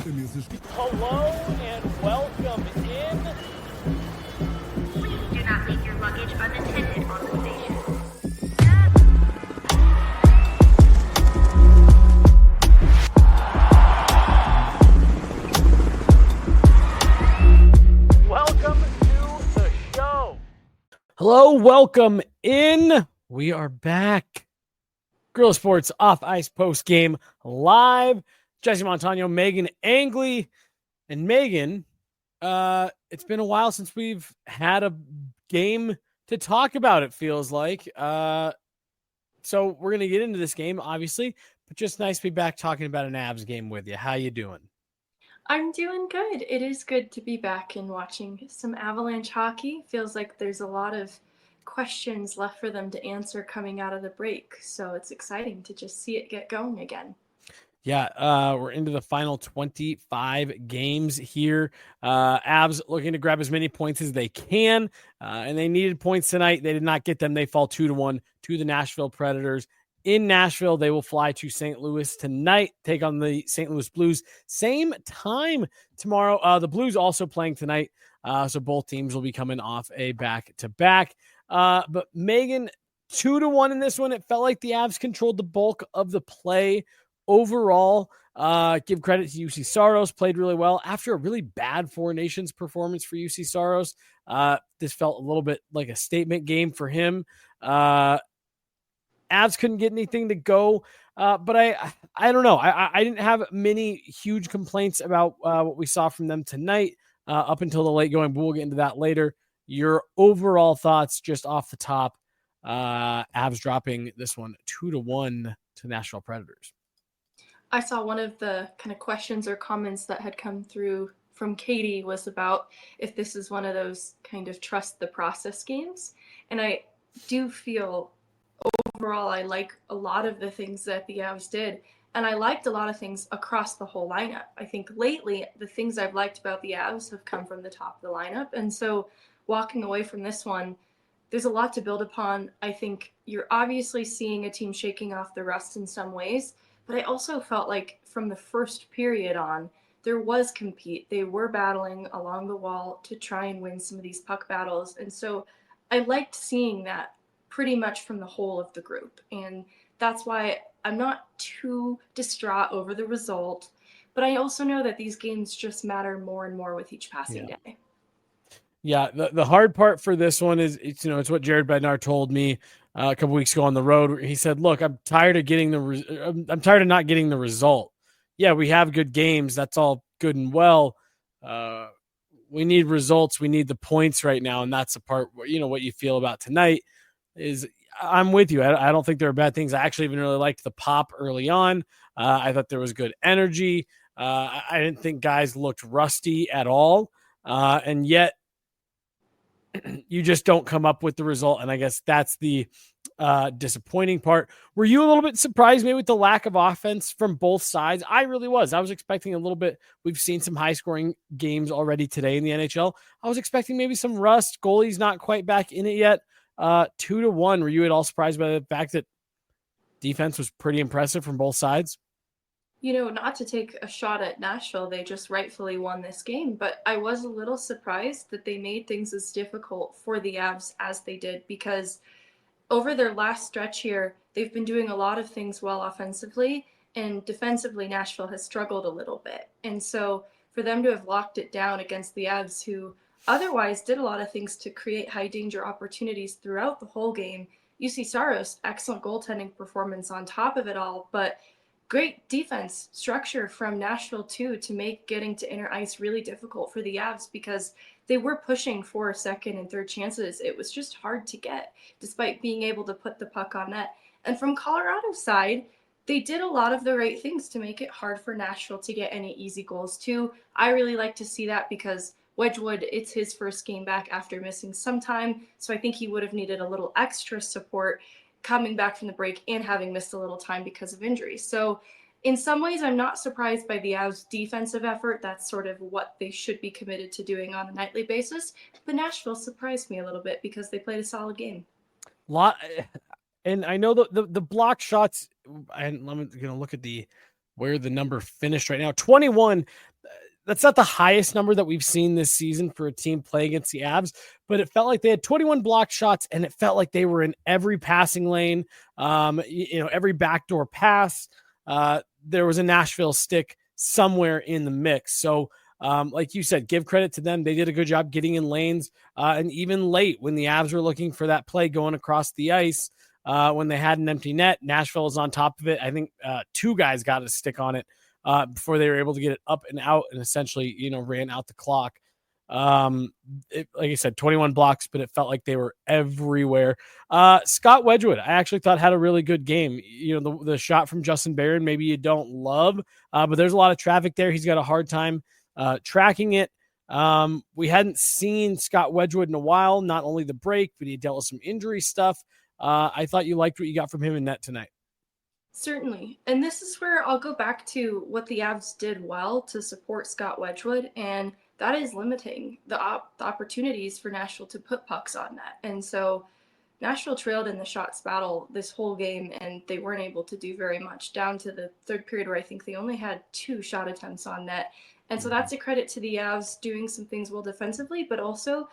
Hello and welcome in. Please do not leave your luggage unattended on the station. Welcome to the show. Hello, welcome in. We are back. Grill Sports Off Ice Post Game live. Jesse Montano, Megan Angley, and Megan. It's been a while since we've had a game to talk about. It feels like. So we're gonna get into this game, obviously, but just nice to be back talking about an Avs game with you. How you doing? I'm doing good. It is good to be back and watching some Avalanche hockey. Feels like there's a lot of questions left for them to answer coming out of the break. So it's exciting to just see it get going again. Yeah, we're into the final 25 games here. Avs looking to grab as many points as they can, and they needed points tonight. They did not get them. They fall 2-1 to the Nashville Predators. In Nashville, they will fly to St. Louis tonight, take on the St. Louis Blues. Same time tomorrow. The Blues also playing tonight, so both teams will be coming off a back-to-back. But Megan, 2-1 in this one. It felt like the Avs controlled the bulk of the play. Overall, give credit to UC Saros, played really well after a really bad Four Nations performance for UC Saros. This felt a little bit like a statement game for him. Avs couldn't get anything to go, but I don't know. I didn't have many huge complaints about what we saw from them tonight up until the late going, but we'll get into that later. Your overall thoughts just off the top, Avs dropping this one 2-1 to Nashville Predators. I saw one of the kind of questions or comments that had come through from Katie was about if this is one of those kind of trust the process games. And I do feel overall I like a lot of the things that the Avs did. And I liked a lot of things across the whole lineup. I think lately the things I've liked about the Avs have come from the top of the lineup. And so walking away from this one, there's a lot to build upon. I think you're obviously seeing a team shaking off the rust in some ways. But I also felt like from the first period on, there was compete. They were battling along the wall to try and win some of these puck battles. And so I liked seeing that pretty much from the whole of the group. And that's why I'm not too distraught over the result. But I also know that these games just matter more and more with each passing day. Yeah, the hard part for this one is it's what Jared Bednar told me a couple weeks ago on the road. He said, "Look, I'm tired of I'm tired of not getting the result. Yeah, we have good games. That's all good and well. We need results. We need the points right now, and that's the part where, what you feel about tonight is. I'm with you. I don't think there are bad things. I actually even really liked the pop early on. I thought there was good energy. I didn't think guys looked rusty at all, and yet." You just don't come up with the result. And I guess that's the disappointing part. Were you a little bit surprised maybe with the lack of offense from both sides? I really was. I was expecting a little bit. We've seen some high scoring games already today in the NHL. I was expecting maybe some rust. Goalie's not quite back in it yet. 2-1. Were you at all surprised by the fact that defense was pretty impressive from both sides? Not to take a shot at Nashville, they just rightfully won this game, but I was a little surprised that they made things as difficult for the Avs as they did, because over their last stretch here, they've been doing a lot of things well offensively, and defensively, Nashville has struggled a little bit. And so for them to have locked it down against the Avs, who otherwise did a lot of things to create high danger opportunities throughout the whole game, UC Saros, excellent goaltending performance on top of it all, but great defense structure from Nashville too to make getting to inner ice really difficult for the Avs, because they were pushing for second and third chances. It was just hard to get despite being able to put the puck on net. And from Colorado's side, they did a lot of the right things to make it hard for Nashville to get any easy goals too. I really like to see that because Wedgwood, it's his first game back after missing some time. So I think he would have needed a little extra support coming back from the break and having missed a little time because of injury. So in some ways, I'm not surprised by the Avs' defensive effort. That's sort of what they should be committed to doing on a nightly basis. But Nashville surprised me a little bit because they played a solid game. And I know the block shots, and I'm going to look at where the number finished right now. 21 that's not the highest number that we've seen this season for a team play against the Avs, but it felt like they had 21 blocked shots, and it felt like they were in every passing lane, every backdoor pass. There was a Nashville stick somewhere in the mix. So, like you said, give credit to them. They did a good job getting in lanes, and even late when the Avs were looking for that play going across the ice, when they had an empty net, Nashville was on top of it. I think two guys got a stick on it before they were able to get it up and out, and essentially, ran out the clock. Like I said, 21 blocks, but it felt like they were everywhere. Scott Wedgwood, I actually thought had a really good game. The shot from Justin Barron, maybe you don't love, but there's a lot of traffic there. He's got a hard time tracking it. We hadn't seen Scott Wedgwood in a while, not only the break, but he dealt with some injury stuff. I thought you liked what you got from him in net tonight. Certainly. And this is where I'll go back to what the Avs did well to support Scott Wedgwood, and that is limiting the opportunities for Nashville to put pucks on net. And so Nashville trailed in the shots battle this whole game, and they weren't able to do very much down to the third period where I think they only had 2 shot attempts on net. And so that's a credit to the Avs doing some things well defensively, but also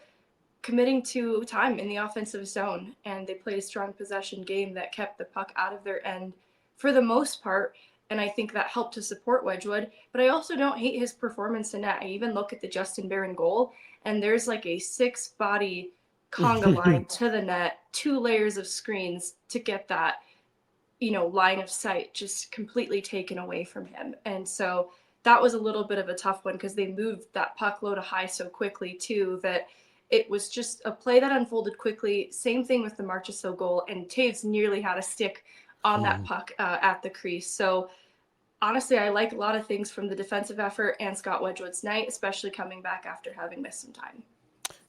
committing to time in the offensive zone. And they played a strong possession game that kept the puck out of their end for the most part, and I think that helped to support Wedgwood. But I also don't hate his performance in net. I even look at the Justin Barron goal, and there's like a 6-body conga line to the net, 2 layers of screens to get that, line of sight just completely taken away from him. And so that was a little bit of a tough one because they moved that puck low to high so quickly too that it was just a play that unfolded quickly. Same thing with the Marchessault goal, and Taves nearly had a stick on that puck at the crease. So honestly, I like a lot of things from the defensive effort and Scott Wedgwood's night, especially coming back after having missed some time.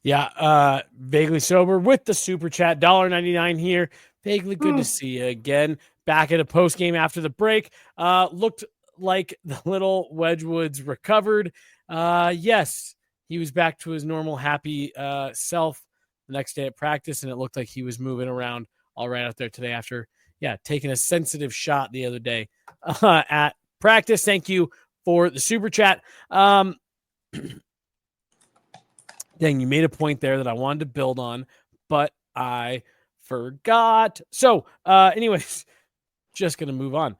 Yeah, Vaguely Sober with the super chat, $1.99 here. Vaguely good to see you again. Back at a post game after the break. Looked like the little Wedgwood's recovered. Yes, he was back to his normal happy self the next day at practice, and it looked like he was moving around all right out there today after taking a sensitive shot the other day at practice. Thank you for the super chat. Dang, you made a point there that I wanted to build on, but I forgot. So, anyways, just going to move on.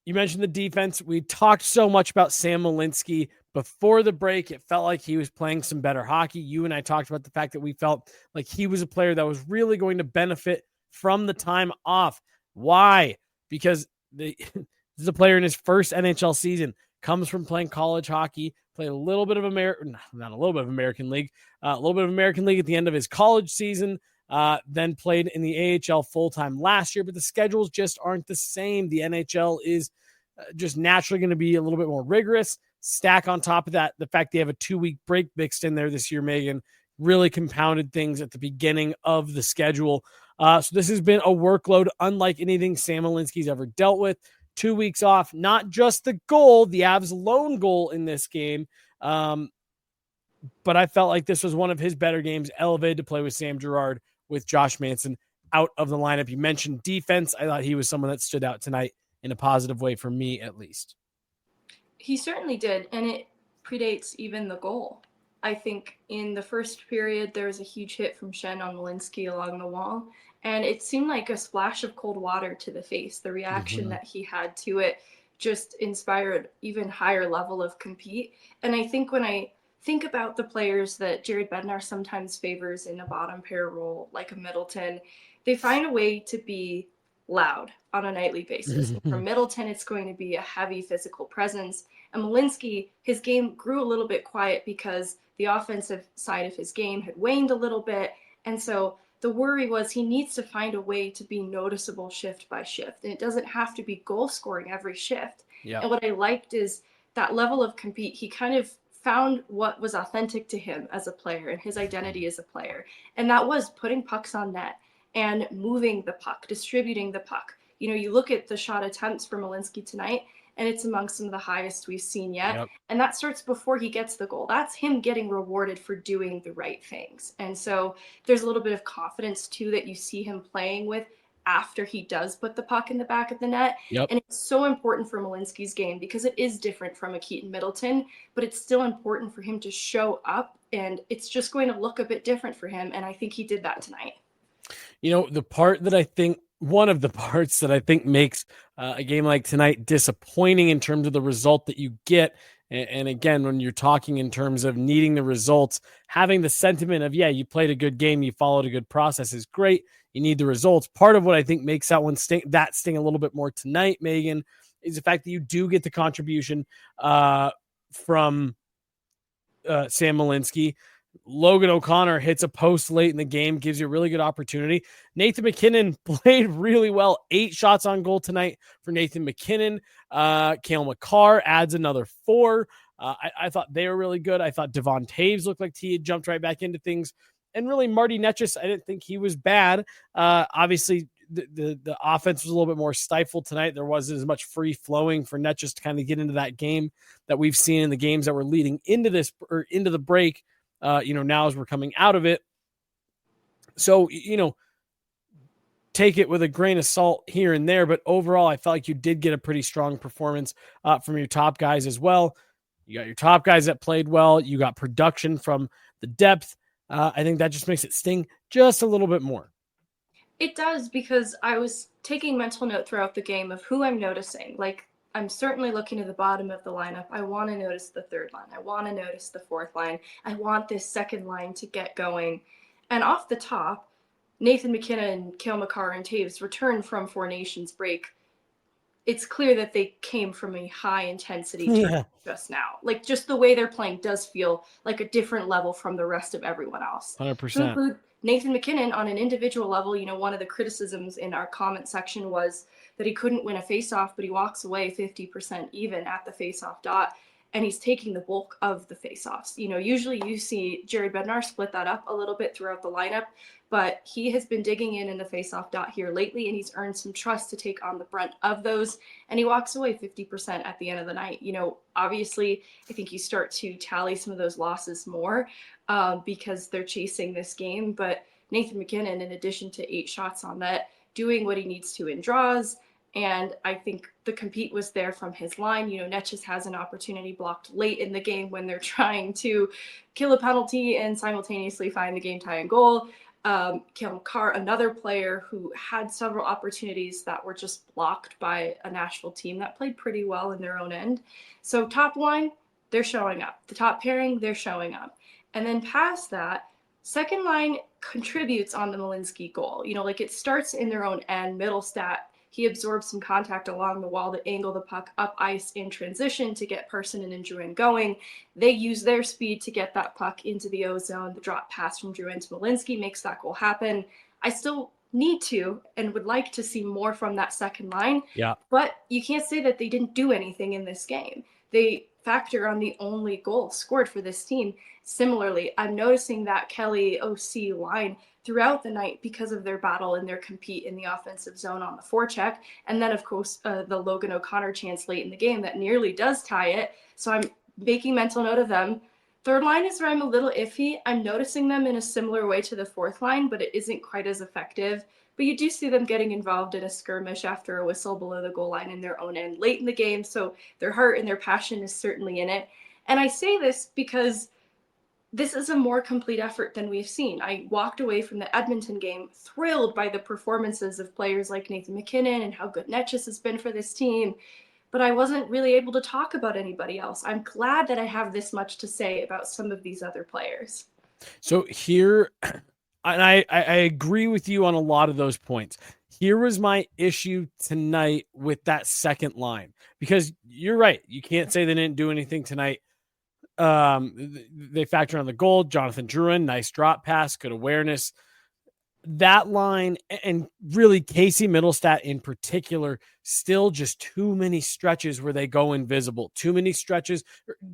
You mentioned the defense. We talked so much about Sam Malinsky before the break. It felt like he was playing some better hockey. You and I talked about the fact that we felt like he was a player that was really going to benefit from the time off. Why? Because this is a player in his first NHL season, comes from playing college hockey, played a little bit of American League, a little bit of American League at the end of his college season, then played in the AHL full-time last year, but the schedules just aren't the same. The NHL is just naturally going to be a little bit more rigorous. Stack on top of that, the fact they have a 2-week break mixed in there this year, Megan, really compounded things at the beginning of the schedule. So this has been a workload unlike anything Sam Malinsky's ever dealt with. 2 weeks off, not just the goal, the Avs' lone goal in this game. But I felt like this was one of his better games, elevated to play with Sam Girard, with Josh Manson out of the lineup. You mentioned defense. I thought he was someone that stood out tonight in a positive way for me, at least. He certainly did, and it predates even the goal. I think in the first period, there was a huge hit from Shen on Malinsky along the wall, and it seemed like a splash of cold water to the face. The reaction that he had to it just inspired even higher level of compete. And I think when I think about the players that Jared Bednar sometimes favors in a bottom pair role, like a Middleton, they find a way to be loud on a nightly basis. For Middleton, it's going to be a heavy physical presence. And Malinsky, his game grew a little bit quiet because the offensive side of his game had waned a little bit. And so the worry was he needs to find a way to be noticeable shift by shift. And it doesn't have to be goal scoring every shift. Yep. And what I liked is that level of compete. He kind of found what was authentic to him as a player and his identity as a player. And that was putting pucks on net and moving the puck, distributing the puck. You look at the shot attempts for Malinsky tonight, and it's among some of the highest we've seen yet. Yep. And that starts before he gets the goal. That's him getting rewarded for doing the right things. And so there's a little bit of confidence, too, that you see him playing with after he does put the puck in the back of the net. Yep. And it's so important for Malinsky's game because it is different from a Keaton Middleton, but it's still important for him to show up, and it's just going to look a bit different for him. And I think he did that tonight. The part that I think, one of the parts that I think makes a game like tonight disappointing in terms of the result that you get. And again, when you're talking in terms of needing the results, having the sentiment of, yeah, you played a good game, you followed a good process is great. You need the results. Part of what I think makes that one sting a little bit more tonight, Megan, is the fact that you do get the contribution from Sam Malinsky. Logan O'Connor hits a post late in the game, gives you a really good opportunity. Nathan MacKinnon played really well. 8 shots on goal tonight for Nathan MacKinnon. Cale Makar adds another 4. I thought they were really good. I thought Devon Taves looked like he had jumped right back into things. And really, Marty Netchis, I didn't think he was bad. Obviously, the offense was a little bit more stifled tonight. There wasn't as much free flowing for Netchis to kind of get into that game that we've seen in the games that were leading into this or into the break. Now as we're coming out of it. So, take it with a grain of salt here and there, but overall, I felt like you did get a pretty strong performance from your top guys as well. You got your top guys that played well. You got production from the depth. I think that just makes it sting just a little bit more. It does, because I was taking mental note throughout the game of who I'm noticing. Like, I'm certainly looking at the bottom of the lineup. I want to notice the third line. I want to notice the fourth line. I want this second line to get going. And off the top, Nathan MacKinnon, Cale Makar, and Taves returned from Four Nations break. It's clear that they came from a high intensity just now. Like, just the way they're playing does feel like a different level from the rest of everyone else. 100%. To include Nathan MacKinnon on an individual level, one of the criticisms in our comment section was that he couldn't win a faceoff, but he walks away 50% even at the faceoff dot, and he's taking the bulk of the faceoffs. Usually you see Jared Bednar split that up a little bit throughout the lineup, but he has been digging in the faceoff dot here lately, and he's earned some trust to take on the brunt of those, and he walks away 50% at the end of the night. Obviously, I think you start to tally some of those losses more because they're chasing this game, but Nathan MacKinnon, in addition to 8 shots on net, doing what he needs to in draws. And I think the compete was there from his line. Netchis has an opportunity blocked late in the game when they're trying to kill a penalty and simultaneously find the game tying goal. Cale Makar, another player who had several opportunities that were just blocked by a Nashville team that played pretty well in their own end. So top line, they're showing up. The top pairing, they're showing up. And then past that, second line contributes on the Malinsky goal. It starts in their own end. Middlestat, he absorbs some contact along the wall to angle the puck up ice in transition to get Parsonen and Drouin going. They use their speed to get that puck into the O zone. The drop pass from Drouin to Malinsky makes that goal happen. I still need to and would like to see more from that second line. Yeah. But you can't say that they didn't do anything in this game. They factor on the only goal scored for this team. Similarly, I'm noticing that Kelly OC line throughout the night because of their battle and their compete in the offensive zone on the forecheck. And then, of course, the Logan O'Connor chance late in the game that nearly does tie it. So I'm making mental note of them. Third line is where I'm a little iffy. I'm noticing them in a similar way to the fourth line, but it isn't quite as effective. But you do see them getting involved in a skirmish after a whistle below the goal line in their own end late in the game. So their heart and their passion is certainly in it. And I say this because this is a more complete effort than we've seen. I walked away from the Edmonton game thrilled by the performances of players like Nathan MacKinnon and how good Netchis has been for this team, but I wasn't really able to talk about anybody else. I'm glad that I have this much to say about some of these other players. So here, and I agree with you on a lot of those points. Here was my issue tonight with that second line, because you're right. You can't say they didn't do anything tonight. They factor on the goal. Jonathan Drouin, nice drop pass, good awareness. That line, and really Casey Middlestat in particular, still just too many stretches where they go invisible. Too many stretches,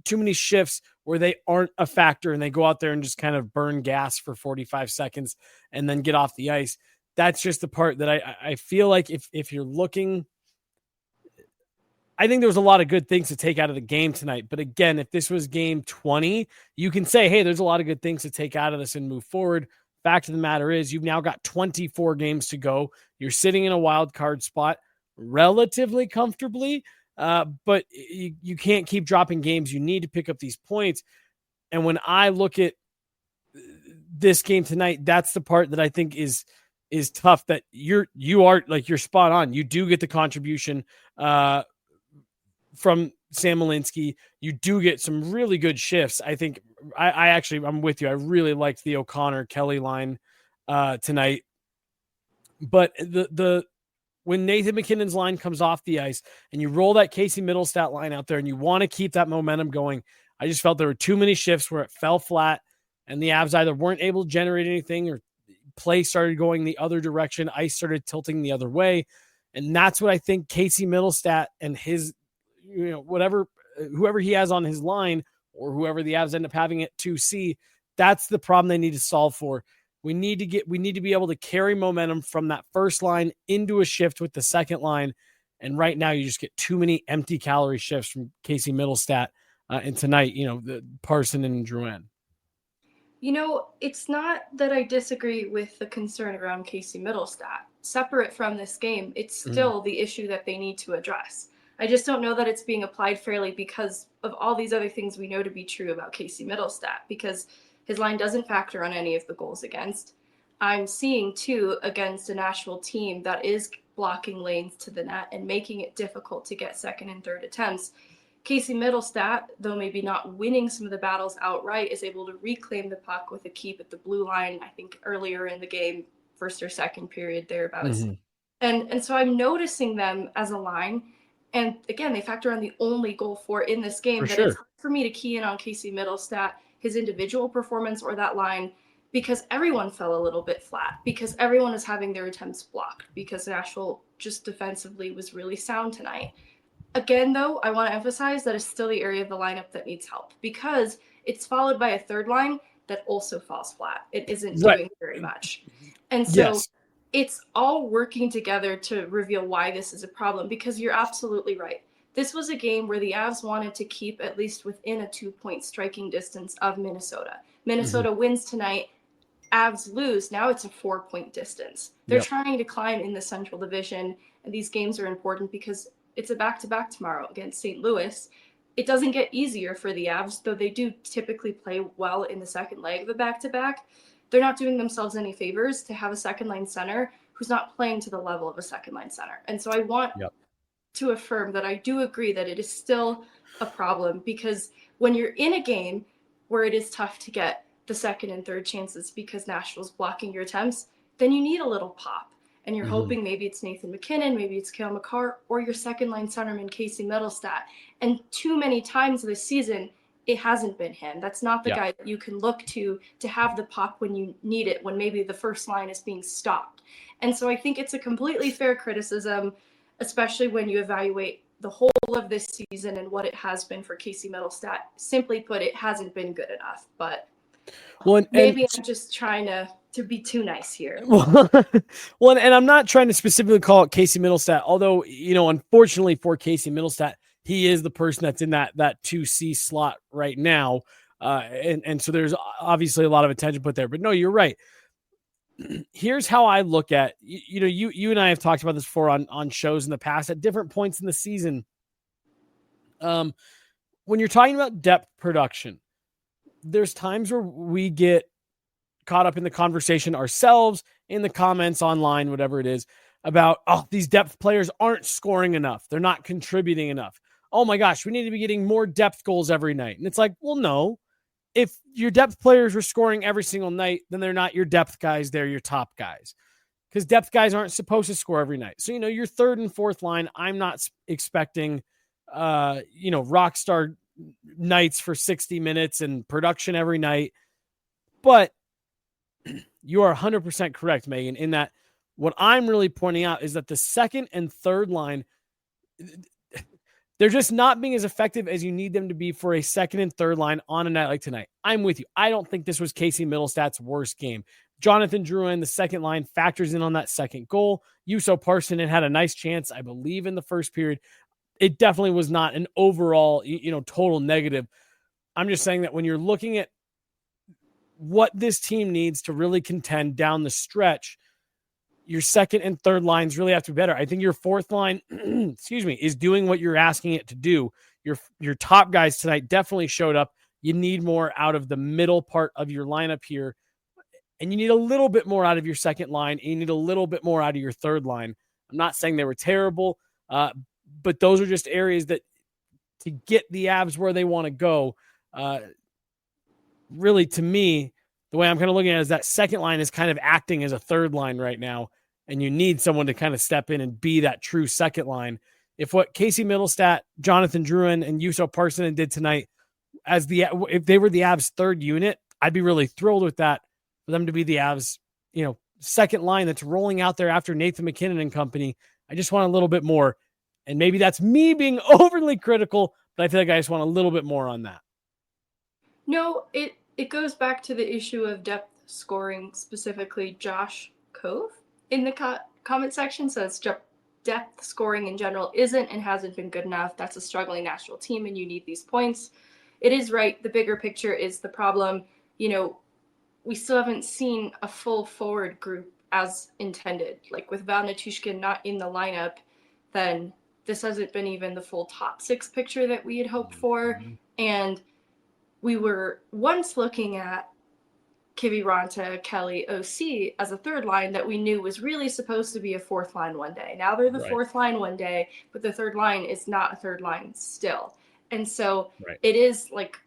too many shifts where they aren't a factor and they go out there and just kind of burn gas for 45 seconds and then get off the ice. That's just the part that I feel like if you're looking, I think there was a lot of good things to take out of the game tonight. But again, if this was game 20, you can say, hey, there's a lot of good things to take out of this and move forward. Fact of the matter is, you've now got 24 games to go. You're sitting in a wild card spot relatively comfortably, but you can't keep dropping games. You need to pick up these points. And when I look at this game tonight, that's the part that I think is tough. That you're spot on. You do get the contribution from Sam Malinsky. You do get some really good shifts. I think I'm with you. I really liked the O'Connor Kelly line tonight. But when Nathan McKinnon's line comes off the ice and you roll that Casey Middlestat line out there and you want to keep that momentum going, I just felt there were too many shifts where it fell flat and the Avs either weren't able to generate anything or play started going the other direction. Ice started tilting the other way. And that's what I think Casey Middlestat and his, whoever he has on his line or whoever the Avs end up having at 2C, that's the problem they need to solve for. We need to be able to carry momentum from that first line into a shift with the second line. And right now you just get too many empty calorie shifts from Casey Middlestat. And tonight, the Parson and Drouin. It's not that I disagree with the concern around Casey Middlestat. Separate from this game, it's still the issue that they need to address. I just don't know that it's being applied fairly because of all these other things we know to be true about Casey Middlestat, because his line doesn't factor on any of the goals against. I'm seeing, too, against a Nashville team that is blocking lanes to the net and making it difficult to get second and third attempts. Casey Middlestat, though maybe not winning some of the battles outright, is able to reclaim the puck with a keep at the blue line, I think earlier in the game, first or second period, thereabouts. And so I'm noticing them as a line. And again, they factor on the only goal for in this game. It's hard for me to key in on Casey Middlestat, his individual performance or that line, because everyone fell a little bit flat, because everyone is having their attempts blocked, because Nashville just defensively was really sound tonight. Again, though, I want to emphasize that it's still the area of the lineup that needs help because it's followed by a third line that also falls flat. It isn't doing very much. And so it's all working together to reveal why this is a problem because you're absolutely right. This was a game where the Avs wanted to keep at least within a 2-point striking distance of Minnesota. Minnesota wins tonight. Avs lose. Now it's a 4-point distance. They're trying to climb in the Central Division, and these games are important because it's a back-to-back tomorrow against St. Louis. It doesn't get easier for the Avs, though they do typically play well in the second leg of a back-to-back. They're not doing themselves any favors to have a second-line center who's not playing to the level of a second-line center. And so I want to affirm that I do agree that it is still a problem because when you're in a game where it is tough to get the second and third chances because Nashville's blocking your attempts, then you need a little pop. And you're hoping maybe it's Nathan McKinnon, maybe it's Cale Makar, or your second-line centerman, Casey Middlestat. And too many times this season, it hasn't been him. That's not the guy that you can look to have the pop when you need it, when maybe the first line is being stopped. And so I think it's a completely fair criticism, especially when you evaluate the whole of this season and what it has been for Casey Middlestat. Simply put, it hasn't been good enough. But maybe I'm just trying to be too nice here. Well, and I'm not trying to specifically call it Casey Middlestat, although, unfortunately for Casey Middlestat, he is the person that's in that 2C slot right now. And so there's obviously a lot of attention put there, but no, you're right. Here's how I look at, you and I have talked about this before on shows in the past at different points in the season. When you're talking about depth production, there's times where we get caught up in the conversation ourselves, in the comments online, whatever it is, about, these depth players aren't scoring enough. They're not contributing enough. Oh my gosh, we need to be getting more depth goals every night. And it's like, well, no. If your depth players were scoring every single night, then they're not your depth guys. They're your top guys. Because depth guys aren't supposed to score every night. So, your third and fourth line, I'm not expecting, rock star nights for 60 minutes and production every night. But you are 100% correct, Megan, in that what I'm really pointing out is that the second and third line, they're just not being as effective as you need them to be for a second and third line on a night like tonight. I'm with you. I don't think this was Casey Middlestat's worst game. Jonathan Drouin, the second line, factors in on that second goal. Juuso Parssinen had a nice chance, I believe, in the first period. It definitely was not an overall, total negative. I'm just saying that when you're looking at what this team needs to really contend down the stretch, your second and third lines really have to be better. I think your fourth line, excuse me, is doing what you're asking it to do. Your top guys tonight definitely showed up. You need more out of the middle part of your lineup here, and you need a little bit more out of your second line, and you need a little bit more out of your third line. I'm not saying they were terrible, but those are just areas that to get the Avs where they want to go, really, to me, the way I'm kind of looking at it is that second line is kind of acting as a third line right now, and you need someone to kind of step in and be that true second line. If what Casey Middlestat, Jonathan Drouin, and Juuso Parssinen did tonight, if they were the Avs' third unit, I'd be really thrilled with that, for them to be the Avs, second line that's rolling out there after Nathan MacKinnon and company. I just want a little bit more, and maybe that's me being overly critical, but I feel like I just want a little bit more on that. No, it goes back to the issue of depth scoring, specifically Josh Cove in the comment section says depth scoring in general isn't and hasn't been good enough. That's a struggling national team and you need these points. It is right. The bigger picture is the problem. We still haven't seen a full forward group as intended. Like with Val Nichushkin not in the lineup, then this hasn't been even the full top six picture that we had hoped for. And we were once looking at Kiviranta, Kelly, OC as a third line that we knew was really supposed to be a fourth line one day. Now they're the fourth line one day, but the third line is not a third line still. And so it is like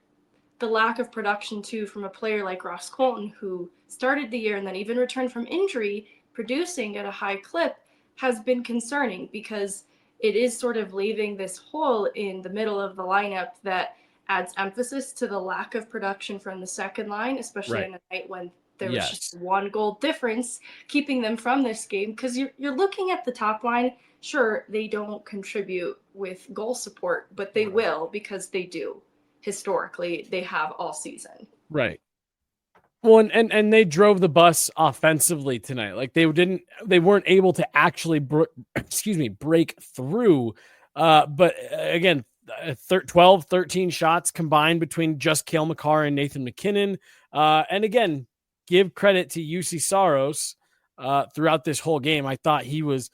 the lack of production too from a player like Ross Colton, who started the year and then even returned from injury, producing at a high clip, has been concerning because it is sort of leaving this hole in the middle of the lineup that adds emphasis to the lack of production from the second line, especially in a night when there was just one goal difference keeping them from this game. Because you're looking at the top line, sure, they don't contribute with goal support, but they will because they do. Historically, they have all season. Right. Well, and they drove the bus offensively tonight. Like they weren't able to actually break through. But again, 12, 13 shots combined between just Cale Makar and Nathan MacKinnon. And again, give credit to UC Saros throughout this whole game. I thought he was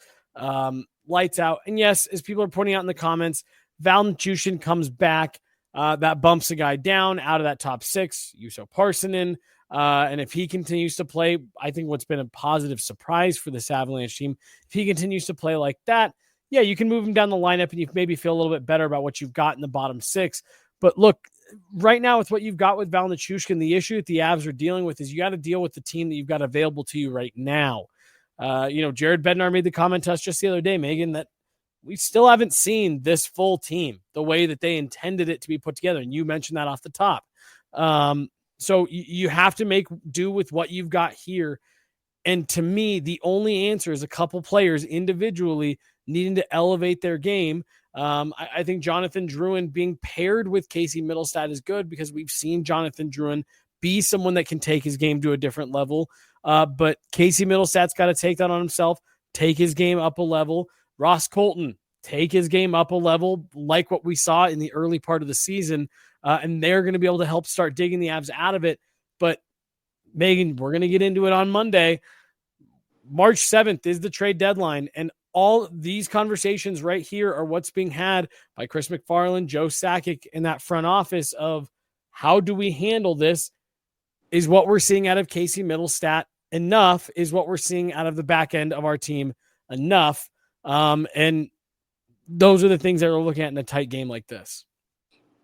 lights out. And yes, as people are pointing out in the comments, Val Nichushkin comes back. That bumps a guy down out of that top six, Juuso Parssinen. And if he continues to play, I think what's been a positive surprise for this Avalanche team, if he continues to play like that, yeah, you can move him down the lineup and you maybe feel a little bit better about what you've got in the bottom six. But look, right now with what you've got with Val Nichushkin, the issue that the Avs are dealing with is you got to deal with the team that you've got available to you right now. Jared Bednar made the comment to us just the other day, Megan, that we still haven't seen this full team the way that they intended it to be put together. And you mentioned that off the top. So you have to make do with what you've got here. And to me, the only answer is a couple players individually needing to elevate their game. I think Jonathan Drouin being paired with Casey Middlestat is good because we've seen Jonathan Drouin be someone that can take his game to a different level. But Casey Middlestat's got to take that on himself, take his game up a level. Ross Colton, take his game up a level like what we saw in the early part of the season. And they're going to be able to help start digging the Avs out of it. But Megan, we're going to get into it on Monday. March 7th is the trade deadline. And all these conversations right here are what's being had by Chris McFarland, Joe Sakic in that front office of how do we handle this? Is what we're seeing out of Casey Middlestat enough? Is what we're seeing out of the back end of our team enough? And those are the things that we're looking at in a tight game like this.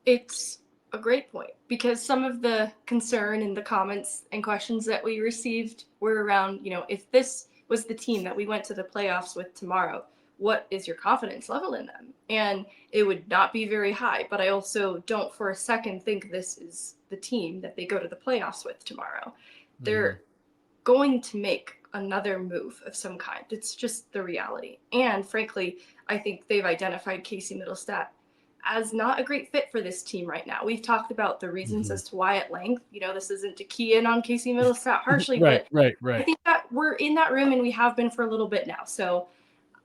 It's a great point because some of the concern in the comments and questions that we received were around, if this was the team that we went to the playoffs with tomorrow, what is your confidence level in them? And it would not be very high, but I also don't for a second think this is the team that they go to the playoffs with tomorrow. They're going to make another move of some kind. It's just the reality. And frankly, I think they've identified Casey Middlestat as not a great fit for this team right now. We've talked about the reasons as to why at length. This isn't to key in on Casey Middlestat harshly, right. I think that we're in that room and we have been for a little bit now. So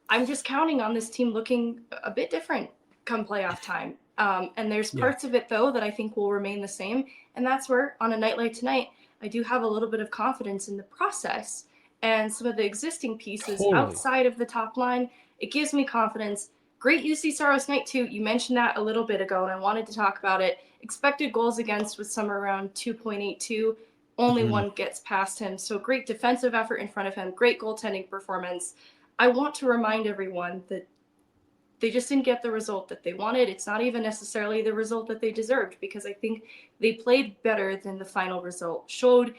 I'm just counting on this team looking a bit different come playoff time. And there's parts of it, though, that I think will remain the same. And that's where, on a night like tonight, I do have a little bit of confidence in the process and some of the existing pieces Totally. outside of the top line. It gives me confidence. Great UC Saros night too. You mentioned that a little bit ago, and I wanted to talk about it. Expected goals against was somewhere around 2.82. Only one gets past him. So great defensive effort in front of him. Great goaltending performance. I want to remind everyone that they just didn't get the result that they wanted. It's not even necessarily the result that they deserved, because I think they played better than the final result showed.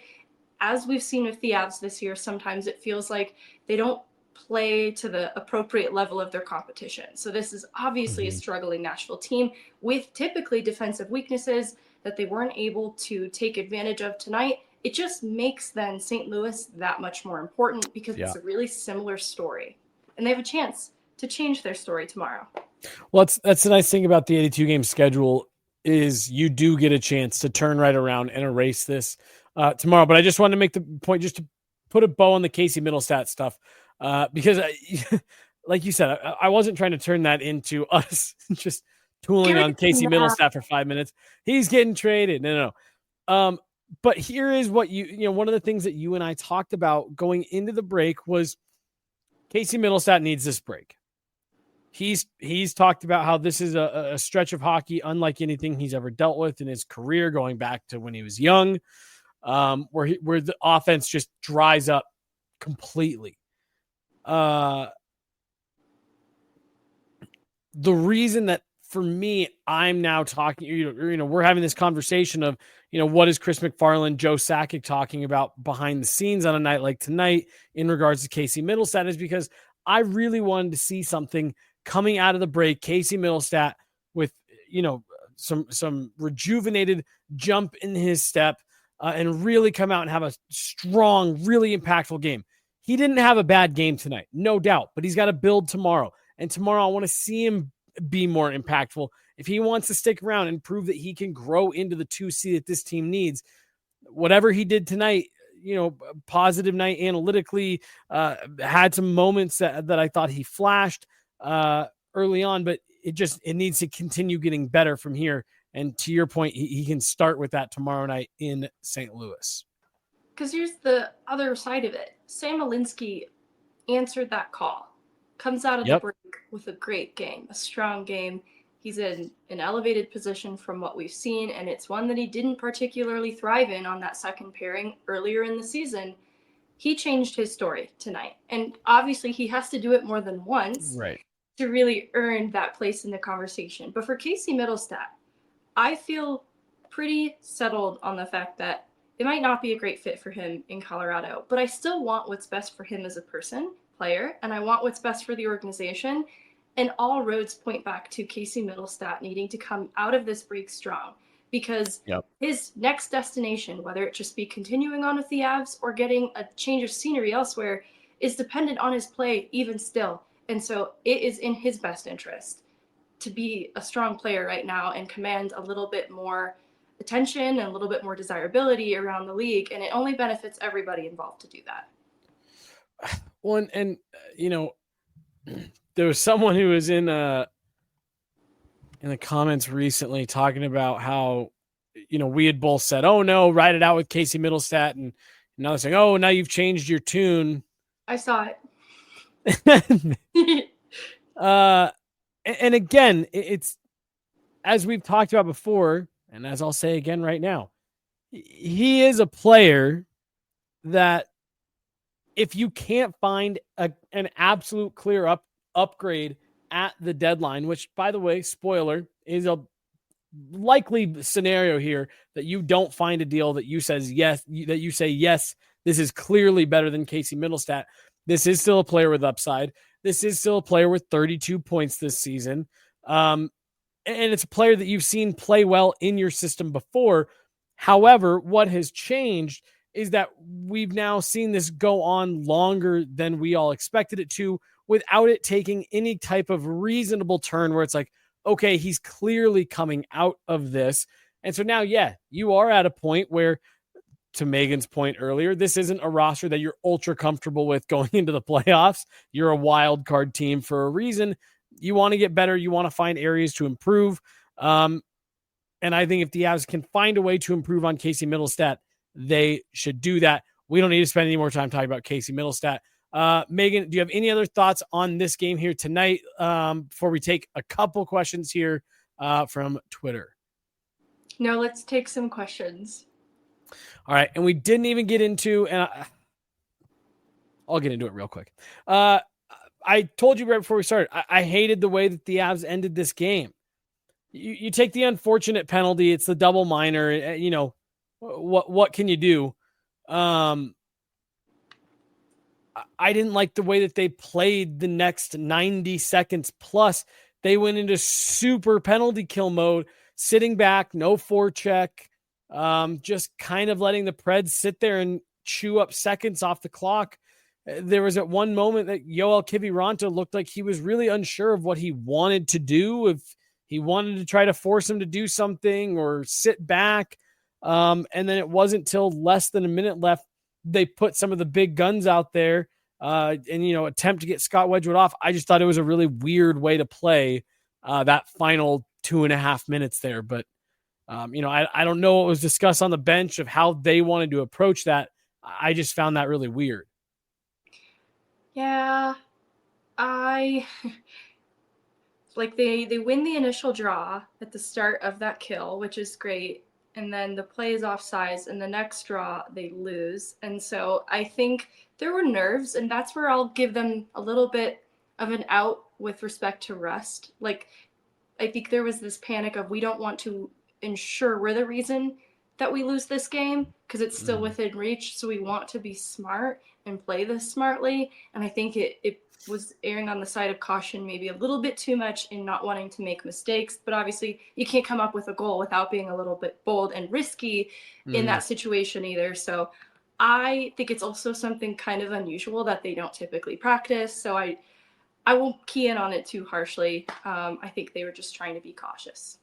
As we've seen with the Avs this year, sometimes it feels like they don't play to the appropriate level of their competition. So this is obviously a struggling Nashville team with typically defensive weaknesses that they weren't able to take advantage of tonight. It just makes then St. Louis that much more important, because it's a really similar story. And they have a chance to change their story tomorrow. Well, that's the nice thing about the 82 game schedule is you do get a chance to turn right around and erase this tomorrow. But I just wanted to make the point, just to put a bow on the Casey Middlestat stuff, because like you said, I wasn't trying to turn that into us just tooling on Casey Middlestat for 5 minutes. He's getting traded. No. But here is what one of the things that you and I talked about going into the break was Casey Middlestat needs this break. He's talked about how this is a stretch of hockey unlike anything he's ever dealt with in his career, going back to when he was young, where the offense just dries up completely. The reason that for me, I'm now talking, we're having this conversation of, what is Chris McFarland, Joe Sakic talking about behind the scenes on a night like tonight in regards to Casey Middlestat, is because I really wanted to see something coming out of the break, Casey Middlestat with, some rejuvenated jump in his step and really come out and have a strong, really impactful game. He didn't have a bad game tonight, no doubt, but he's got to build tomorrow. And tomorrow I want to see him be more impactful. If he wants to stick around and prove that he can grow into the 2C that this team needs, whatever he did tonight, positive night analytically, had some moments that I thought he flashed early on, but it needs to continue getting better from here. And to your point, he can start with that tomorrow night in St. Louis. Because here's the other side of it. Sam Alinsky answered that call, comes out of the break with a great game, a strong game. He's in an elevated position from what we've seen, and it's one that he didn't particularly thrive in on that second pairing earlier in the season. He changed his story tonight, and obviously he has to do it more than once to really earn that place in the conversation. But for Casey Middlestat, I feel pretty settled on the fact that it might not be a great fit for him in Colorado, but I still want what's best for him as a person, player, and I want what's best for the organization. And all roads point back to Casey Middlestat needing to come out of this break strong, because his next destination, whether it just be continuing on with the Avs or getting a change of scenery elsewhere, is dependent on his play even still. And so it is in his best interest to be a strong player right now and command a little bit more attention and a little bit more desirability around the league. And it only benefits everybody involved to do that. Well, and there was someone who was in the comments recently talking about how, we had both said, "Oh no, ride it out with Casey Middlestat," and now they're saying, "Oh, now you've changed your tune." I saw it. And again, it's as we've talked about before, and as I'll say again right now, he is a player that if you can't find an absolute clear upgrade at the deadline, which, by the way, spoiler, is a likely scenario here, that you don't find a deal that you say yes, this is clearly better than Casey Middlestat. This is still a player with upside. This is still a player with 32 points this season. And it's a player that you've seen play well in your system before. However, what has changed is that we've now seen this go on longer than we all expected it to, without it taking any type of reasonable turn where it's like, okay, he's clearly coming out of this. And so now, you are at a point where, to Megan's point earlier, this isn't a roster that you're ultra comfortable with going into the playoffs. You're a wild card team for a reason. You want to get better. You want to find areas to improve. And I think if the Avs can find a way to improve on Casey Middlestat, they should do that. We don't need to spend any more time talking about Casey Middlestat. Megan, do you have any other thoughts on this game here tonight before we take a couple questions here from Twitter? No, let's take some questions. All right. And we didn't even get into, and I'll get into it real quick. I told you right before we started, I hated the way that the Avs ended this game. You take the unfortunate penalty. It's the double minor. You know, what can you do? I didn't like the way that they played the next 90 seconds plus. They went into super penalty kill mode, sitting back, no forecheck, just kind of letting the Preds sit there and chew up seconds off the clock. There was at one moment that Yoel Kiviranta looked like he was really unsure of what he wanted to do, if he wanted to try to force him to do something or sit back. And then it wasn't till less than a minute left they put some of the big guns out there and, you know, attempt to get Scott Wedgwood off. I just thought it was a really weird way to play that final 2.5 minutes there. But, you know, I don't know what was discussed on the bench of how they wanted to approach that. I just found that really weird. Yeah, I like they win the initial draw at the start of that kill, which is great. And then the play is offsides, and the next draw they lose. And so I think there were nerves, and that's where I'll give them a little bit of an out with respect to rust. Like, I think there was this panic of we don't want to ensure we're the reason that we lose this game because it's still within reach. So we want to be smart and play this smartly. And I think it was erring on the side of caution maybe a little bit too much in not wanting to make mistakes. But obviously you can't come up with a goal without being a little bit bold and risky in that situation either. So I think it's also something kind of unusual that they don't typically practice. So I won't key in on it too harshly. I think they were just trying to be cautious.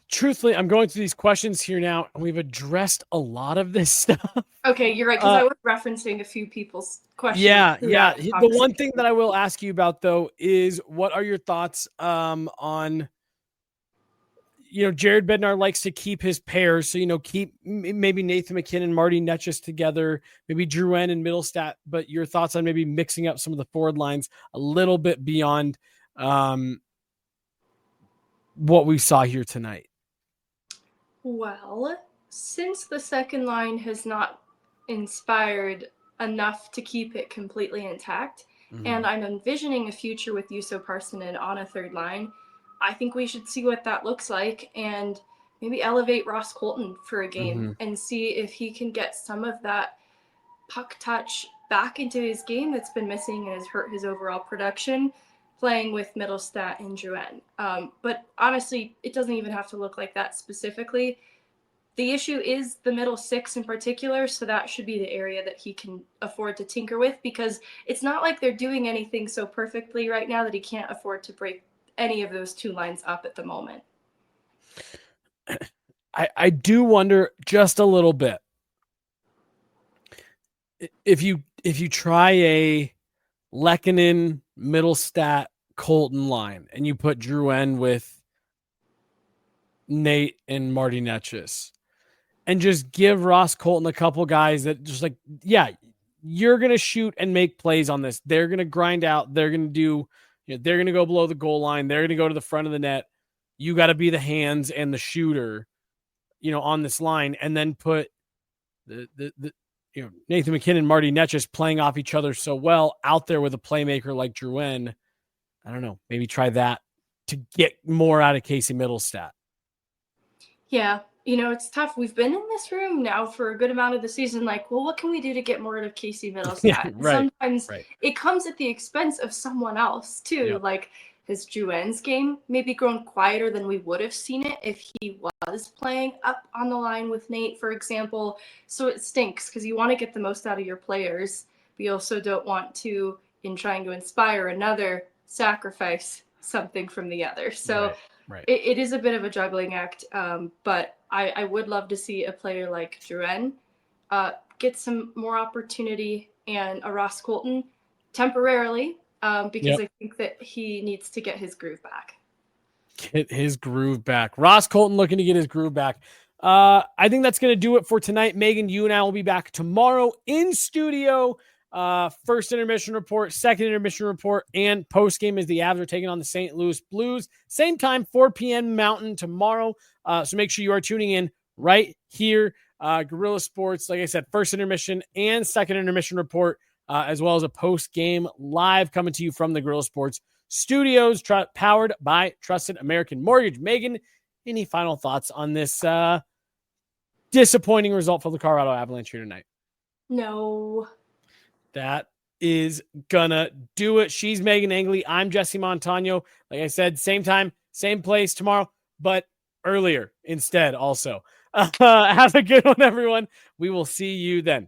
Truthfully, I'm going through these questions here now, and we've addressed a lot of this stuff. Okay, you're right, because I was referencing a few people's questions. Yeah. The one thing that I will ask you about, though, is what are your thoughts on, you know, Jared Bednar likes to keep his pairs. So, you know, keep maybe Nathan McKinnon, Marty Netchus together, maybe Drouin and Middlestat. But your thoughts on maybe mixing up some of the forward lines a little bit beyond what we saw here tonight? Well, since the second line has not inspired enough to keep it completely intact, and I'm envisioning a future with Juuso Parssinen on a third line, I think we should see what that looks like and maybe elevate Ross Colton for a game and see if he can get some of that puck touch back into his game that's been missing and has hurt his overall production playing with Middlestat and Drouin. But honestly, it doesn't even have to look like that specifically. The issue is the middle six in particular, so that should be the area that he can afford to tinker with because it's not like they're doing anything so perfectly right now that he can't afford to break any of those two lines up at the moment. I do wonder just a little bit if you try a Lehkonen, Middlestat, Colton line and you put Drouin with Nate and Marty Netchus and just give Ross Colton a couple guys that just like, yeah, you're going to shoot and make plays on this. They're going to grind out. They're going to do, you know, they're going to go below the goal line. They're going to go to the front of the net. You got to be the hands and the shooter, you know, on this line, and then put the you know, Nathan McKinnon, Marty Netchus playing off each other so well out there with a playmaker like Drouin. I don't know, maybe try that to get more out of Casey Middlestat. Yeah, you know, it's tough. We've been in this room now for a good amount of the season. Like, well, what can we do to get more out of Casey Middlestat? Yeah, right, sometimes it comes at the expense of someone else too. Yep. Like his Drouin's game maybe grown quieter than we would have seen it if he was playing up on the line with Nate, for example. So it stinks because you want to get the most out of your players, but you also don't want to, in trying to inspire another, sacrifice something from the other. So right. It is a bit of a juggling act, but I would love to see a player like Drouin get some more opportunity and a Ross Colton temporarily because I think that he needs to get his groove back. Get his groove back. Ross Colton looking to get his groove back. I think that's going to do it for tonight. Megan, you and I will be back tomorrow in studio. First intermission report, second intermission report, and post game as the Avs are taking on the St. Louis Blues. Same time, 4 p.m. Mountain tomorrow. So make sure you are tuning in right here. Guerrilla Sports, like I said, first intermission and second intermission report, as well as a post game live coming to you from the Guerrilla Sports studios, powered by Trusted American Mortgage. Megan, any final thoughts on this disappointing result for the Colorado Avalanche here tonight? No. That is gonna do it. She's Megan Angley. I'm Jesse Montano. Like I said, same time, same place tomorrow, but earlier instead also. Have a good one, everyone. We will see you then.